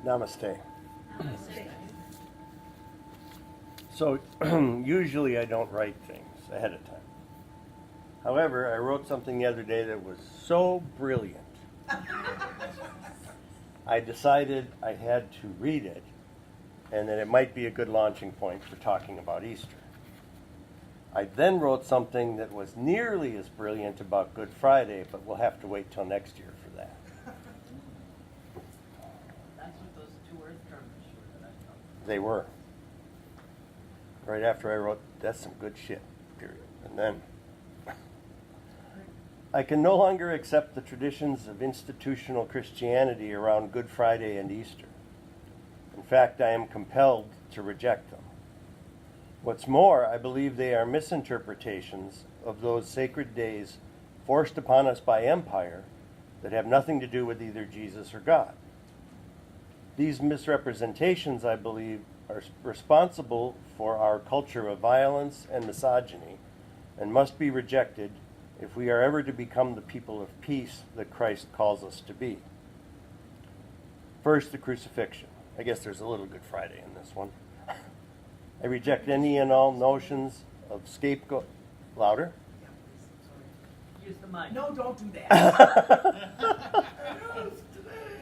Namaste. So usually I don't write things ahead of time. However, I wrote something the other day that was so brilliant. I decided I had to read it, and that it might be a good launching point for talking about Easter. I then wrote something that was nearly as brilliant about Good Friday, but we'll have to wait till next year for that. That's what those two earth terms were that I thought. They were. Right after I wrote, that's some good shit, period. And then, I can no longer accept the traditions of institutional Christianity around Good Friday and Easter. In fact, I am compelled to reject them. What's more, I believe they are misinterpretations of those sacred days forced upon us by empire that have nothing to do with either Jesus or God. These misrepresentations, I believe, are responsible for our culture of violence and misogyny and must be rejected if we are ever to become the people of peace that Christ calls us to be. First, the crucifixion. I guess there's a little Good Friday in this one. I reject any and all notions of scapegoat. Louder? Yeah, please. Sorry. Use the mic. No, don't do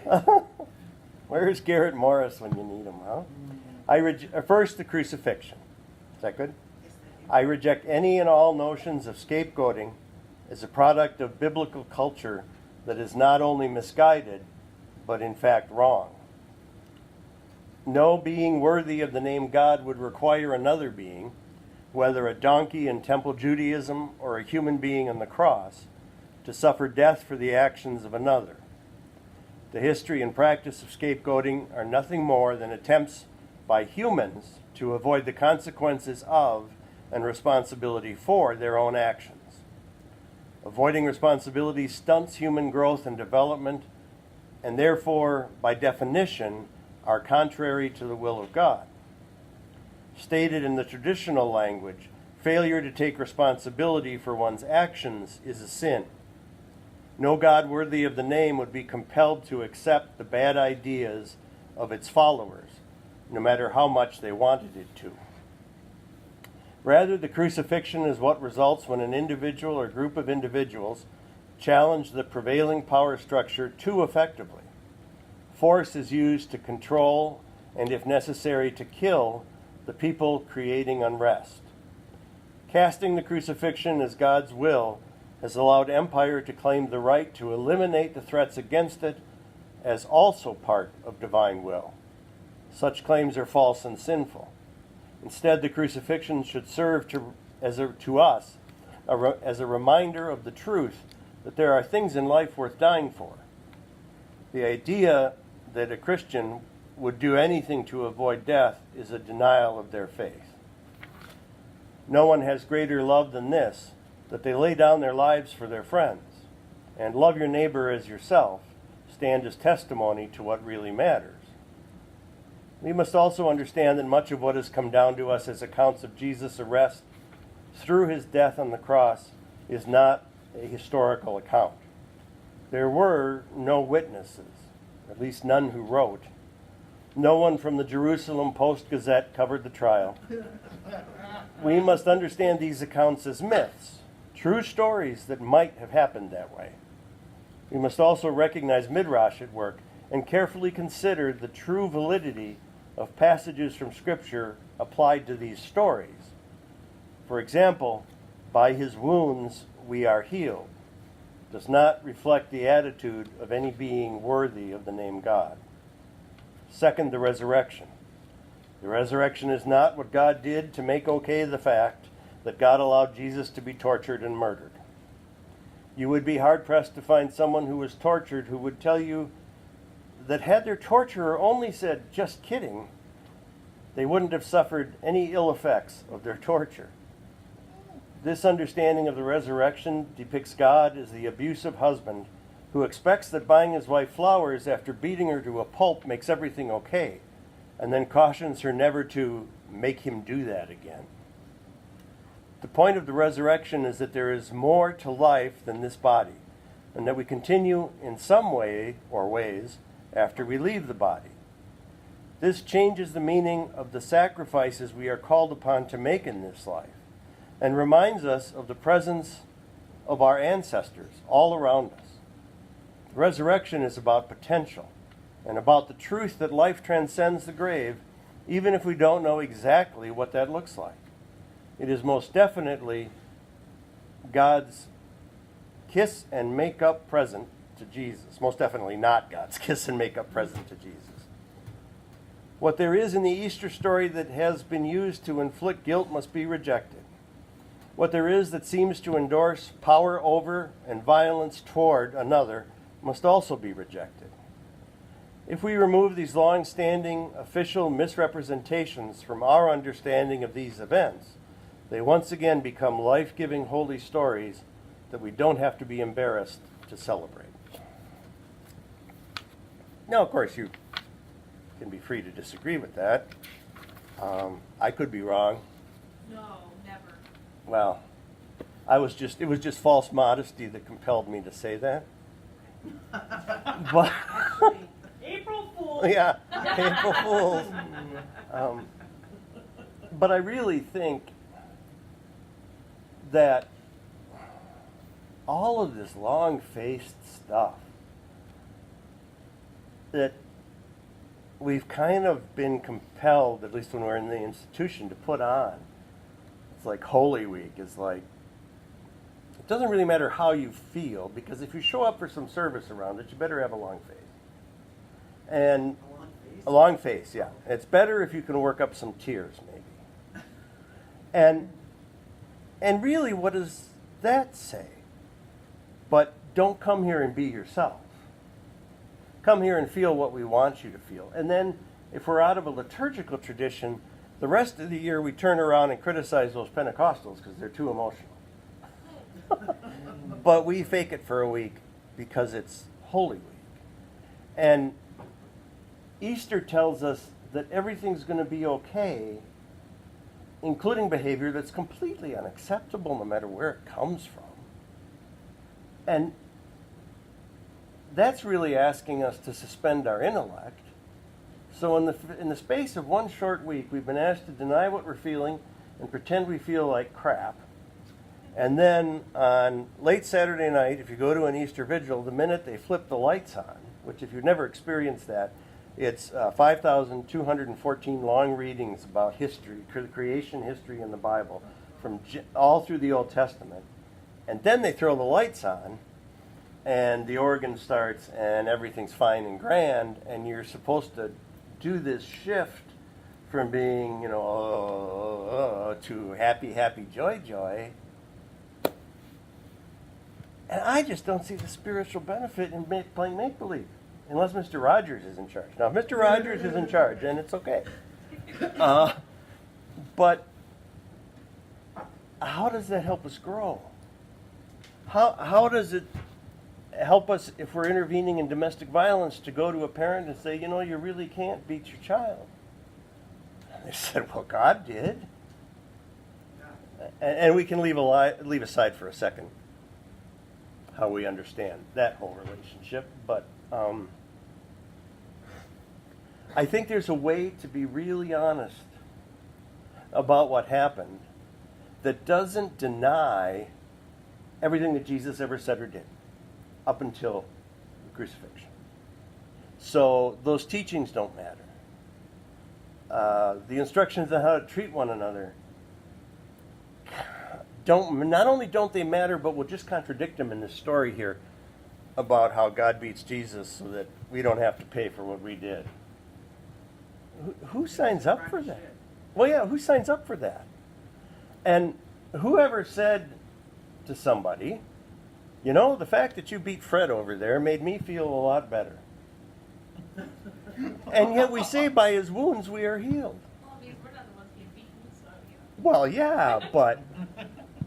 that. Where's Garrett Morris when you need him, huh? First, the crucifixion. Is that good? I reject any and all notions of scapegoating as a product of biblical culture that is not only misguided, but in fact wrong. No being worthy of the name God would require another being, whether a donkey in Temple Judaism or a human being on the cross, to suffer death for the actions of another. The history and practice of scapegoating are nothing more than attempts by humans to avoid the consequences of and responsibility for their own actions. Avoiding responsibility stunts human growth and development, and therefore, by definition, are contrary to the will of God. Stated in the traditional language, failure to take responsibility for one's actions is a sin. No God worthy of the name would be compelled to accept the bad ideas of its followers, no matter how much they wanted it to. Rather, the crucifixion is what results when an individual or group of individuals challenge the prevailing power structure too effectively. Force is used to control and, if necessary, to kill the people creating unrest. Casting the crucifixion as God's will has allowed empire to claim the right to eliminate the threats against it as also part of divine will. Such claims are false and sinful. Instead, the crucifixion should serve as a reminder of the truth that there are things in life worth dying for. The idea that a Christian would do anything to avoid death is a denial of their faith. No one has greater love than this, that they lay down their lives for their friends, and love your neighbor as yourself stand as testimony to what really matters. We must also understand that much of what has come down to us as accounts of Jesus' arrest through his death on the cross is not a historical account. There were no witnesses, at least none who wrote. No one from the Jerusalem Post-Gazette covered the trial. We must understand these accounts as myths, true stories that might have happened that way. We must also recognize Midrash at work and carefully consider the true validity of passages from Scripture applied to these stories. For example, by his wounds we are healed does not reflect the attitude of any being worthy of the name God. Second, the resurrection. The resurrection is not what God did to make okay the fact that God allowed Jesus to be tortured and murdered. You would be hard-pressed to find someone who was tortured who would tell you that had their torturer only said, "just kidding," they wouldn't have suffered any ill effects of their torture. This understanding of the resurrection depicts God as the abusive husband who expects that buying his wife flowers after beating her to a pulp makes everything okay, and then cautions her never to make him do that again. The point of the resurrection is that there is more to life than this body, and that we continue in some way or ways after we leave the body. This changes the meaning of the sacrifices we are called upon to make in this life and reminds us of the presence of our ancestors all around us. The resurrection is about potential and about the truth that life transcends the grave, even if we don't know exactly what that looks like. It is most definitely God's kiss and make-up present to Jesus. Most definitely not God's kiss and make-up present to Jesus. What there is in the Easter story that has been used to inflict guilt must be rejected. What there is that seems to endorse power over and violence toward another must also be rejected. If we remove these long-standing official misrepresentations from our understanding of these events, they once again become life-giving holy stories that we don't have to be embarrassed to celebrate. Now, of course, you can be free to disagree with that. I could be wrong. No, never. Well, it was just false modesty that compelled me to say that. But April Fool's. yeah, April Fools. But I really think that all of this long-faced stuff that we've kind of been compelled, at least when we're in the institution, to put on. It's like Holy Week is like, it doesn't really matter how you feel, because if you show up for some service around it, you better have a long face. And a long face, yeah. It's better if you can work up some tears, maybe. And really, what does that say? But don't come here and be yourself. Come here and feel what we want you to feel. And then, if we're out of a liturgical tradition, the rest of the year we turn around and criticize those Pentecostals because they're too emotional. But we fake it for a week because it's Holy Week. And Easter tells us that everything's going to be okay, including behavior that's completely unacceptable no matter where it comes from. And that's really asking us to suspend our intellect. So in the space of one short week, we've been asked to deny what we're feeling and pretend we feel like crap. And then on late Saturday night, if you go to an Easter vigil, the minute they flip the lights on, which if you've never experienced that, it's 5,214 long readings about history, creation history in the Bible, from all through the Old Testament. And then they throw the lights on, and the organ starts, and everything's fine and grand, and you're supposed to do this shift from being, to happy, happy, joy, joy. And I just don't see the spiritual benefit in playing make-believe, unless Mr. Rogers is in charge. Now, if Mr. Rogers is in charge, then it's okay. But how does that help us grow? How does it help us, if we're intervening in domestic violence, to go to a parent and say, you really can't beat your child? And they said, well, God did. And we can leave aside for a second how we understand that whole relationship. But I think there's a way to be really honest about what happened that doesn't deny everything that Jesus ever said or did up until the crucifixion. So those teachings don't matter. The instructions on how to treat one another not only don't they matter, but we'll just contradict them in this story here about how God beats Jesus so that we don't have to pay for what we did. Who signs up for that? Well, yeah, who signs up for that? And whoever said to somebody, the fact that you beat Fred over there made me feel a lot better. And yet we say by his wounds we are healed. Well, because we're not the ones being beaten, so, Well, yeah, but...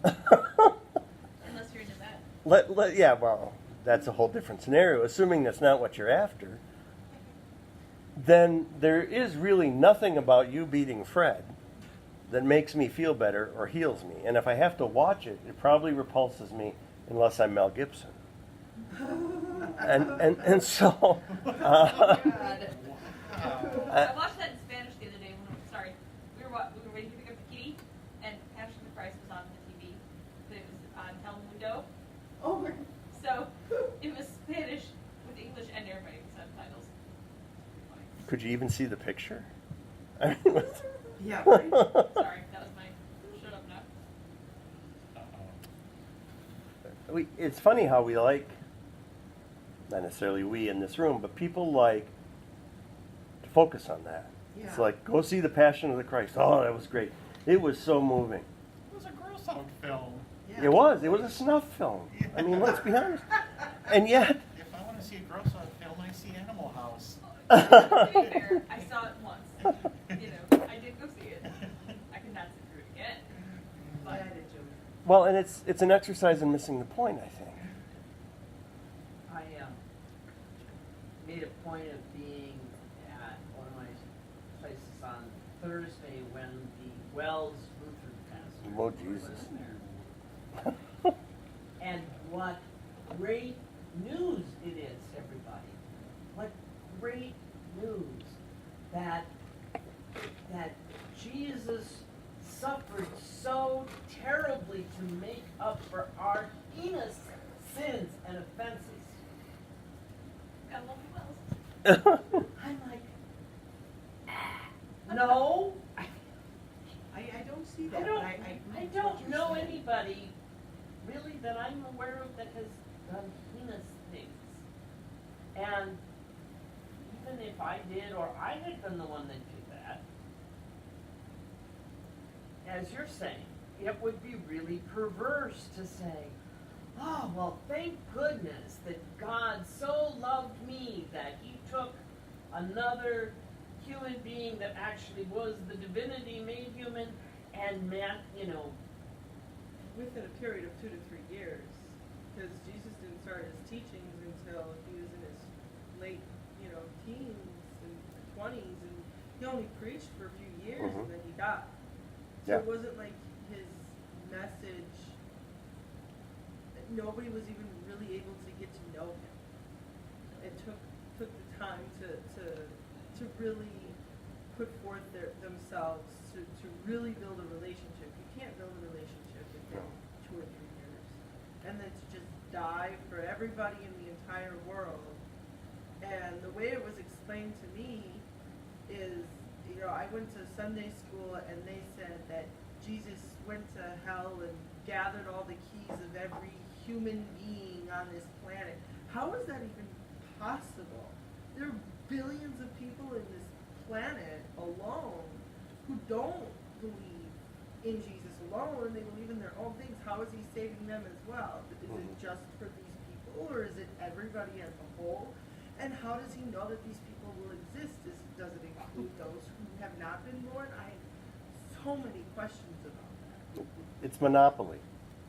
Unless you're into that. Yeah, well, that's a whole different scenario. Assuming that's not what you're after, then there is really nothing about you beating Fred that makes me feel better or heals me. And if I have to watch it, it probably repulses me unless I'm Mel Gibson. And so... I watched that in Spanish the other day. We were waiting to pick up the kitty, and Passion of the Christ was on the TV. But it was on Telemundo. Oh my. So it was Spanish with English and Arabic subtitles. Could you even see the picture? I mean, Yeah. Right. Sorry, that was my shut up now. it's funny how we like, not necessarily we in this room, but people like to focus on that. Yeah. It's like, go see the Passion of the Christ. Oh, that was great. It was so moving. It was a gross out film. Yeah. It was a snuff film. I mean, let's be honest. And yet, If I want to see a gross out film, I see Animal House. To be fair, I saw it once. You know, I did go see it. I could not sit through it again. Yeah, I did too. well, and it's an exercise in missing the point, I think. I made a point of being at one of my places on Thursday when the Wells Lutheran pastor Oh, was Jesus. there. And what great news it is, everybody. What great news that Jesus suffered so terribly to make up for our heinous sins and offenses. Gotta love the Wells. I'm like, no, I don't see I that. don't, but I don't know anybody really that I'm aware of that has done heinous things. And even if I did, or I had been the one that did that, as you're saying, it would be really perverse to say, oh, well, thank goodness that God so loved me that he took another human being that actually was the divinity made human and meant, within a period of 2 to 3 years, because Jesus didn't start his teachings until he was in his late, teens and 20s, and he only preached for a few years, Mhm. and then he died. So Yeah. it wasn't like his message. Nobody was even really able to get to know him. It took the time to really put forth themselves to really build a relationship. You can't build a relationship within 2 or 3 years, and then to just die for everybody in the entire world. And the way it was explained to me is, I went to Sunday school and they said that Jesus went to hell and gathered all the keys of every human being on this planet. How is that even possible? There are billions of people in this planet alone who don't believe in Jesus alone, and they believe in their own things. How is he saving them as well? Is it just for these people, or is it everybody as a whole? And how does he know that these people will exist? Does it include those who have not been born? I have so many questions about that. It's Monopoly.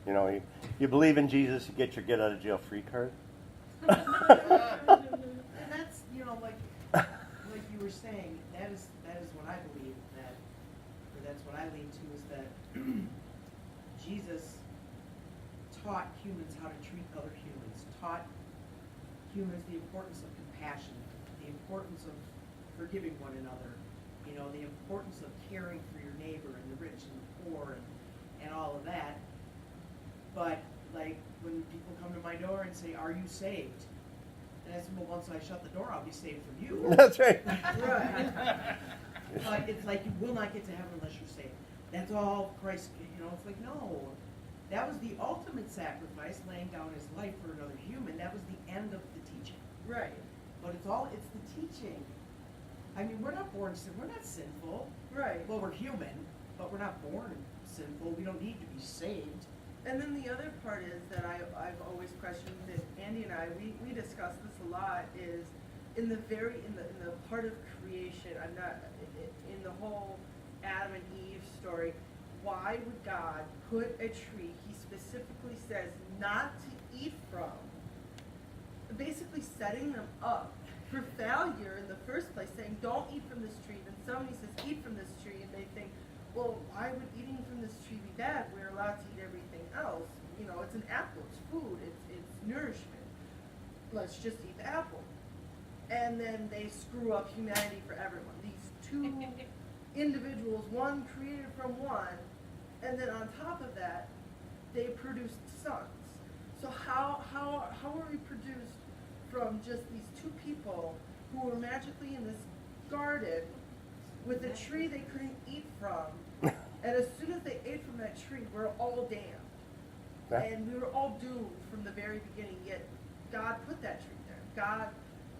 You believe in Jesus, you get your get out of jail free card. And that's, like you were saying, that is what I believe, or that's what I lean to, is that Jesus taught humans how to treat other humans, taught humans the importance of compassion, the importance of forgiving one another, the importance of caring for your neighbor and the rich and the poor and all of that. But like when people come to my door and say, "Are you saved?" And I said, "Well, once I shut the door, I'll be saved from you." That's right. Right. But it's like you will not get to heaven unless you're saved. That's all Christ. It's like, no. That was the ultimate sacrifice, laying down his life for another human. That was the end of the teaching. Right. But it's the teaching. I mean, we're not born sin. We're not sinful. Right. Well, we're human, but we're not born sinful. We don't need to be saved. And then the other part is that I've always questioned that Andy and I we discuss this a lot is in the part of creation. I'm not in the whole Adam and Eve story. Why would God put a tree he specifically says not to eat from, basically setting them up for failure in the first place, saying don't eat from this tree, then somebody says eat from this tree, and they think, well, why would eating from this tree be bad? We're allowed to eat everything else. It's an apple, it's food, it's nourishment. Let's just eat the apple. and then they screw up humanity for everyone. These two individuals, one created from one, and then on top of that, they produced sons. So how are we produced from just these two people who were magically in this garden with a tree they couldn't eat from, and as soon as they ate from that tree, we're all damned. Yeah. And we were all doomed from the very beginning, yet God put that tree there.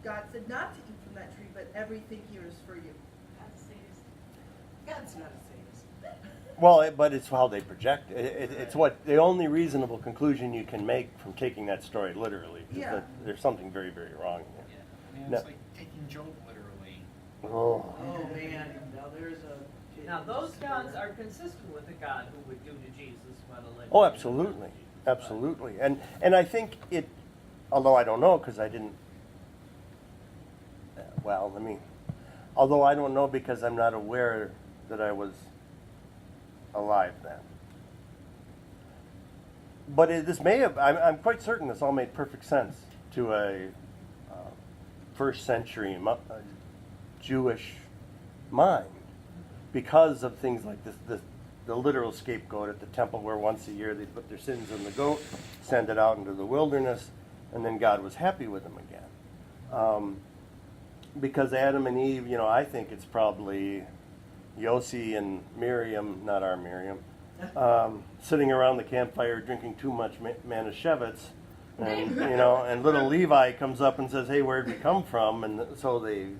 God said not to eat from that tree, but everything here is for you. God's sadist. God's not a sadist. Well, but it's how they project it. It's what the only reasonable conclusion you can make from taking that story literally is Yeah. that there's something very, very wrong here. Yeah. I mean, No. it's like taking Job literally. Oh. Oh, man, now there's a... Now, those gods are consistent with the God who would do to Jesus what a Oh, absolutely, absolutely, and I think it. Although I don't know because I didn't. Well, although I don't know because I'm not aware that I was alive then. But this may have. I'm quite certain this all made perfect sense to a first century Jewish mind because of things like this. The literal scapegoat at the temple where once a year they put their sins in the goat, send it out into the wilderness, and then God was happy with them again. Because Adam and Eve, I think it's probably Yossi and Miriam, not our Miriam, sitting around the campfire drinking too much Manischewitz, and and little Levi comes up and says, "Hey, where'd we come from?" And so they,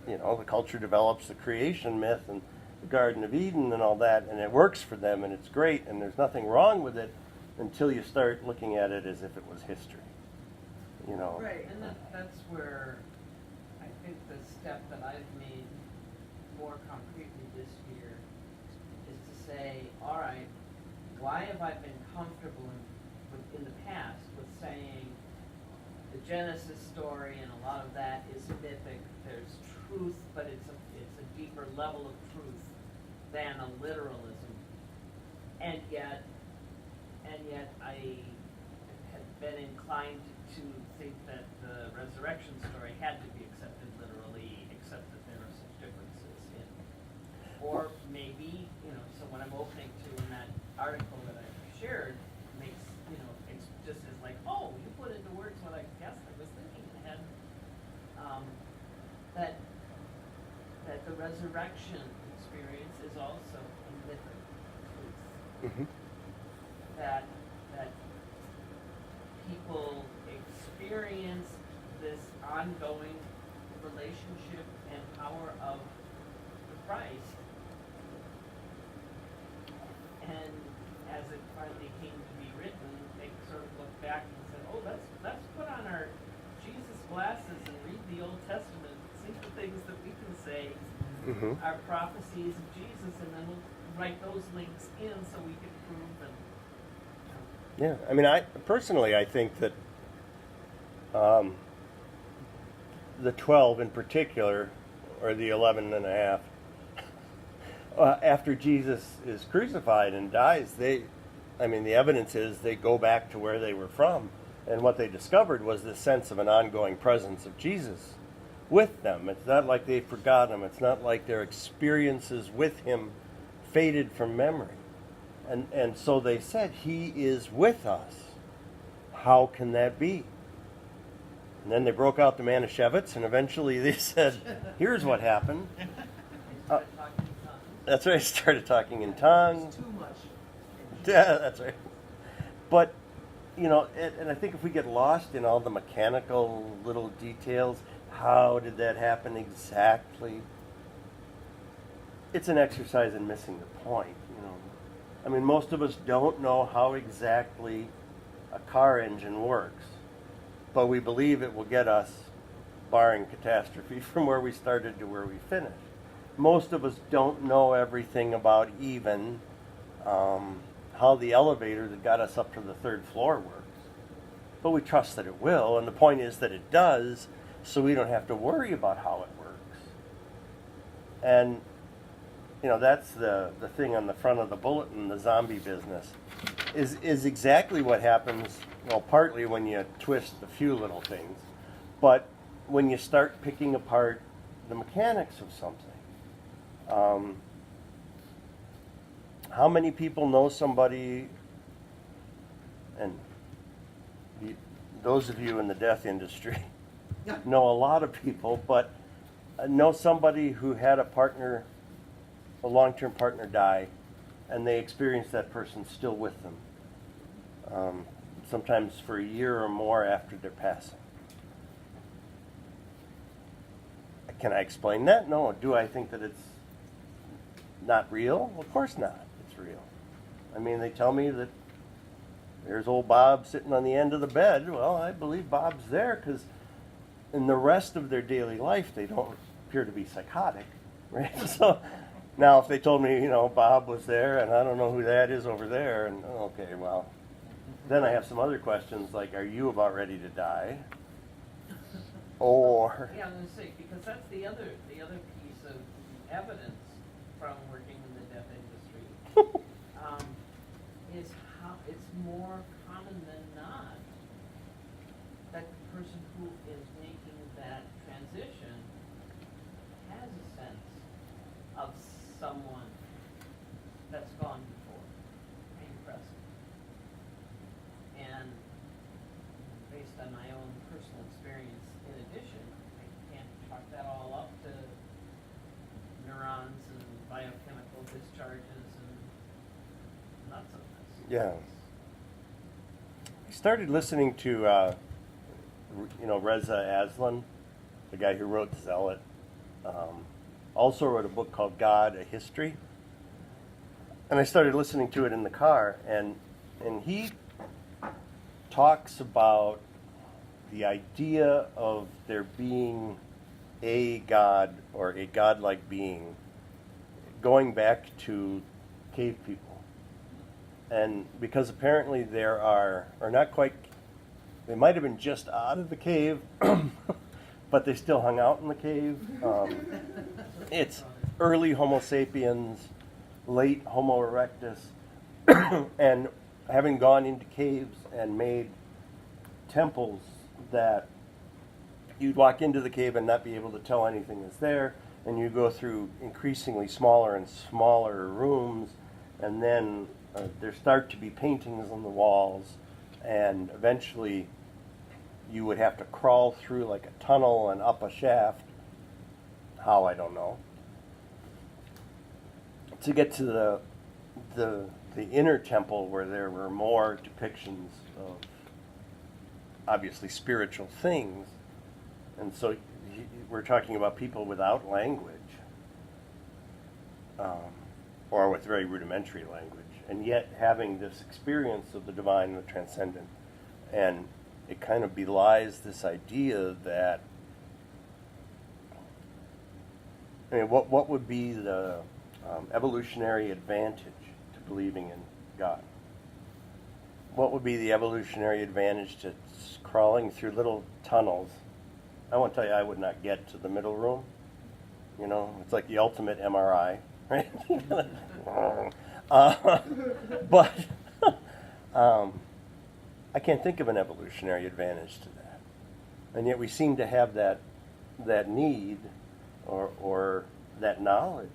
the culture develops the creation myth and the Garden of Eden and all that, and it works for them, and it's great, and there's nothing wrong with it until you start looking at it as if it was history. Right. And that's where I think the step that I've made more concretely this year is to say, all right, why have I been comfortable in the past with saying the Genesis story and a lot of that is mythic, there's truth, but it's a deeper level of truth than a literalism, and yet I had been inclined to think that the resurrection story had to be accepted literally, except that there are such differences in, or maybe, so when I'm opening to in that article that I shared, makes, it's just as like, oh, you put into words what I guess I was thinking ahead, that the resurrection experience is also a mythic truth. Mm-hmm. That people experience this ongoing relationship and power of Christ, and as it finally came to be written, they sort of looked back and said, "Oh, let's put on our Jesus glasses and read the Old Testament. See the things that we can say are prophecies of Jesus, and then we'll write those links in so we can prove and." Yeah, I personally think that the 12 in particular, or the 11 and a half, after Jesus is crucified and dies, the evidence is they go back to where they were from, and what they discovered was this sense of an ongoing presence of Jesus with them. It's not like they forgot him. It's not like their experiences with him faded from memory. And so they said, he is with us. How can that be? And then they broke out the Manischewitz, and eventually they said, here's what happened. That's right, started talking in tongues. Too much. Yeah, that's right. But, and I think if we get lost in all the mechanical little details, how did that happen exactly? It's an exercise in missing the point, most of us don't know how exactly a car engine works, but we believe it will get us, barring catastrophe, from where we started to where we finished. Most of us don't know everything about even how the elevator that got us up to the third floor works, but we trust that it will, and the point is that it does, so we don't have to worry about how it works. And that's the thing on the front of the bulletin, the zombie business, is exactly what happens, well, partly when you twist a few little things, but when you start picking apart the mechanics of something. How many people know somebody, and those of you in the death industry know a lot of people, but know somebody who had a partner, a long-term partner die, and they experienced that person still with them, sometimes for a year or more after their passing. Can I explain that? No. Do I think that it's not real? Of course not. It's real. I mean, they tell me that there's old Bob sitting on the end of the bed. Well, I believe Bob's there because in the rest of their daily life, they don't appear to be psychotic, right? So now if they told me, Bob was there and I don't know who that is over there, and okay, well, then I have some other questions like, are you about ready to die? Or Yeah, I'm going to say, because that's the other piece of evidence from working in the death industry, is how it's more common than not that the person who is making that transition has a sense of someone that's gone before and present. And based on my own personal experience, in addition, I can't chalk that all up to neurons and biochemical discharges and nothingness. yeah. I started listening to, Reza Aslan, the guy who wrote Zealot. Also wrote a book called God, A History. And I started listening to it in the car, and he talks about the idea of there being a God or a godlike being going back to cave people. And because apparently there are, or not quite, they might have been just out of the cave, but they still hung out in the cave. It's early Homo sapiens, late Homo erectus, and having gone into caves and made temples that you'd walk into the cave and not be able to tell anything is there, and you go through increasingly smaller and smaller rooms, and then there start to be paintings on the walls, and eventually you would have to crawl through like a tunnel and up a shaft. How, I don't know. To get to the inner temple where there were more depictions of obviously spiritual things. And so we're talking about people without language, or with very rudimentary language, and yet having this experience of the divine and the transcendent. And it kind of belies this idea that, what would be the evolutionary advantage to believing in God? What would be the evolutionary advantage to crawling through little tunnels? I won't tell you I would not get to the middle room. It's like the ultimate MRI, right? But I can't think of an evolutionary advantage to that. And yet we seem to have that need or that knowledge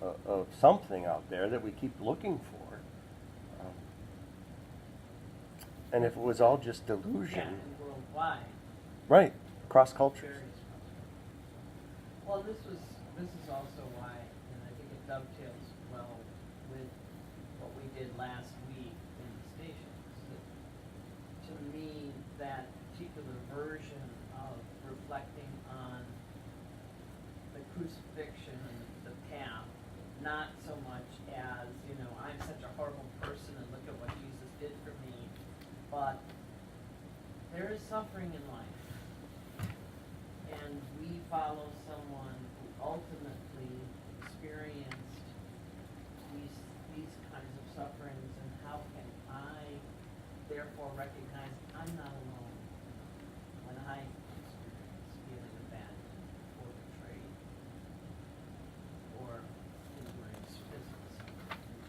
of something out there that we keep looking for. And if it was all just delusion. Yeah, and worldwide. Right, cross cultures. Well, this is also why, and I think it dovetails well with what we did last week in the stations. That, to me, that particular version of reflecting on the crucifixion and the path, not so much as, I'm such a horrible person and look at what Jesus did for me, but there is suffering in life. And we follow someone who ultimately experienced these kinds of sufferings, and how can I therefore recognize I'm not alone when I experience feeling abandoned or betrayed or ignorance, business,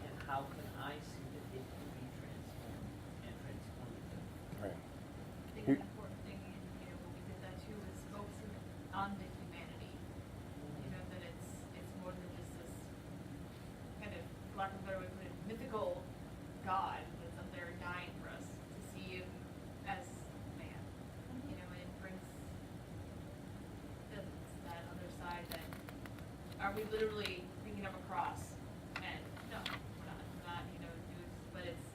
and how can I see that it can be transformed and transformative. Right. I think Here- an important thing, when we did that too, is go are we literally thinking of a cross? And no, we're not, but it's,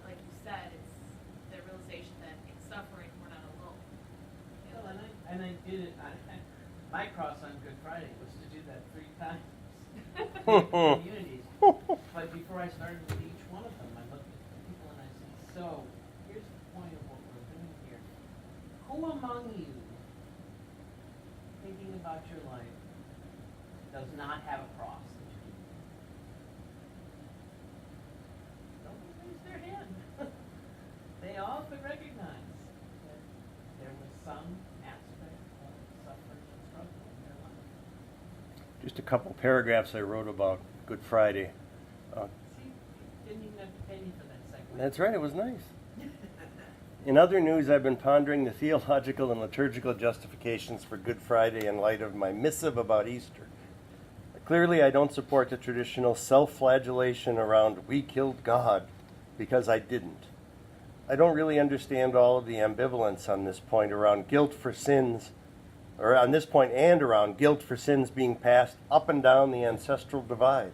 like you said, it's the realization that in suffering, we're not alone. Well, and I did it, my cross on Good Friday was to do that 3 times. in communities. But before I started with each one of them, I looked at the people and I said, so, here's the point of what we're doing here. Who among you, thinking about your life, does not have a cross that you can? Nobody raised their hand. They all could recognize that there was some aspect of suffering and struggle in their life. Just a couple paragraphs I wrote about Good Friday. See, you didn't even have to pay me for that segment. That's right, it was nice. In other news, I've been pondering the theological and liturgical justifications for Good Friday in light of my missive about Easter. Clearly, I don't support the traditional self-flagellation around "we killed God," because I didn't. I don't really understand all of the ambivalence on this point around guilt for sins, or on this point and around guilt for sins being passed up and down the ancestral divide.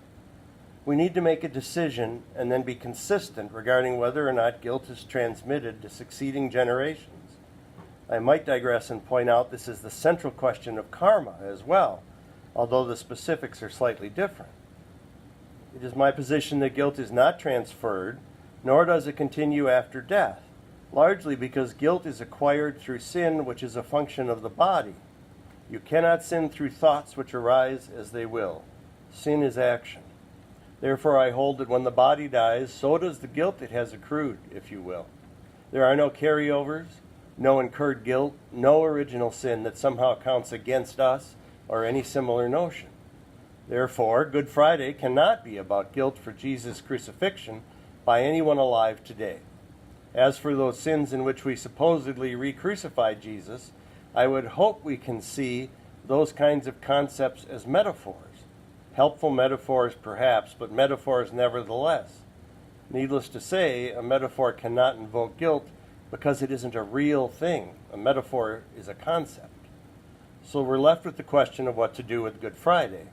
We need to make a decision and then be consistent regarding whether or not guilt is transmitted to succeeding generations. I might digress and point out this is the central question of karma as well, although the specifics are slightly different. It is my position that guilt is not transferred, nor does it continue after death, largely because guilt is acquired through sin, which is a function of the body. You cannot sin through thoughts which arise as they will. Sin is action. Therefore, I hold that when the body dies, so does the guilt it has accrued, if you will. There are no carryovers, no incurred guilt, no original sin that somehow counts against us, or any similar notion. Therefore, Good Friday cannot be about guilt for Jesus' crucifixion by anyone alive today. As for those sins in which we supposedly re-crucified Jesus, I would hope we can see those kinds of concepts as metaphors. Helpful metaphors, perhaps, but metaphors nevertheless. Needless to say, a metaphor cannot invoke guilt because it isn't a real thing. A metaphor is a concept. So we're left with the question of what to do with Good Friday.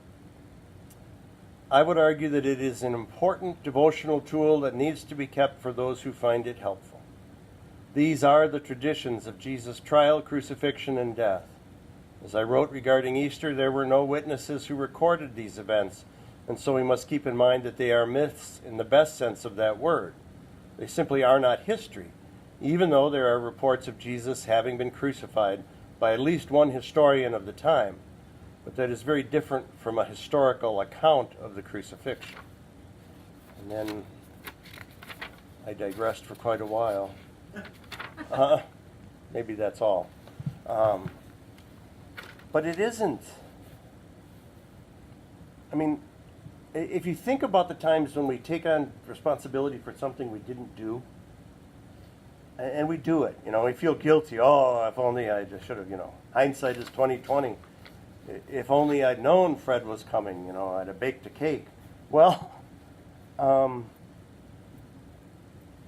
I would argue that it is an important devotional tool that needs to be kept for those who find it helpful. These are the traditions of Jesus' trial, crucifixion, and death. As I wrote regarding Easter, there were no witnesses who recorded these events, and so we must keep in mind that they are myths in the best sense of that word. They simply are not history, even though there are reports of Jesus having been crucified by at least one historian of the time, but that is very different from a historical account of the crucifixion. And then I digressed for quite a while. Maybe that's all. But it isn't. I mean, if you think about the times when we take on responsibility for something we didn't do, and we do it, we feel guilty. Oh, if only I just should have, hindsight is 20/20. If only I'd known Fred was coming, I'd have baked a cake. Well,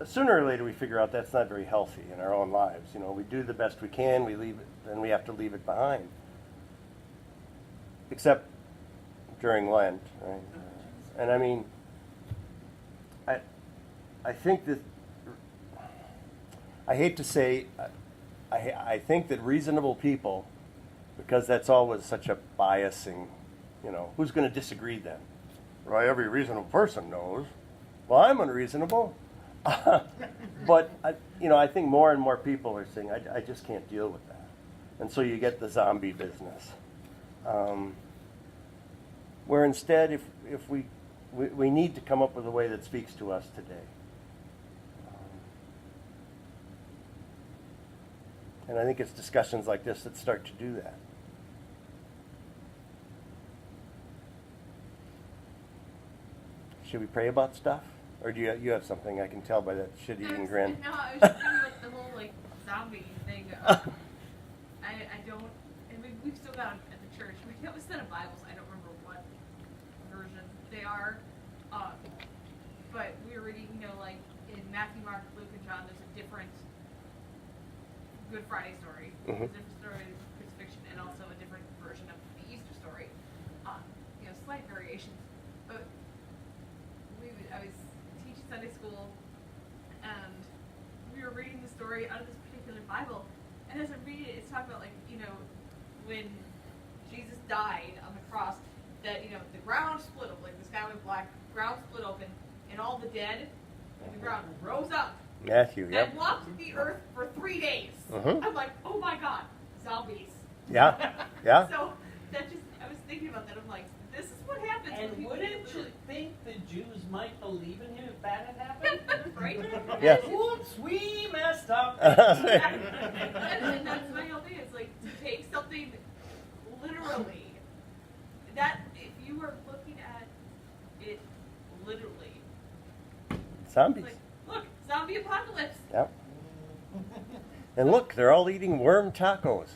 sooner or later we figure out that's not very healthy in our own lives. We do the best we can, we leave it, then we have to leave it behind. Except during Lent, right? And I mean, I think that, I hate to say, I think that reasonable people, because that's always such a biasing, who's going to disagree then? Well, every reasonable person knows. Well, I'm unreasonable. But, I think more and more people are saying, I just can't deal with that. And so you get the zombie business. Where instead, if we need to come up with a way that speaks to us today. And I think it's discussions like this that start to do that. Should we pray about stuff? Or do you have something? I can tell by that shit-eating grin. No, I was just thinking about the whole zombie thing. I don't, and we've still got them at the church. We have a set of Bibles. I don't remember what version they are. But we were reading, in Matthew, Mark, Luke, and John, there's a different Good Friday story. Mm-hmm. There's a different story of the crucifixion, and also a different version of the Easter story. slight variations. But I was teaching Sunday school, and we were reading the story out of this particular Bible. And as I'm reading it, it's talking about, like, you know, when Jesus died on the cross, that, you know, the ground split open, like the sky went black, ground split open, and all the dead in the ground rose up Matthew, yep. and walked the earth for 3 days. Mhm. I'm like, oh my God, zombies. Yeah, yeah. So that just, I was thinking about that. I'm like, this is what happens when And people wouldn't get you literally- think the Jews might believe in him if that had happened? right? Yeah. Oops, we messed up. And that's my whole thing. It's like to take something literally. That if you were looking at it literally, it's Zombies. like, look, zombie apocalypse. Yep. And look, they're all eating worm tacos.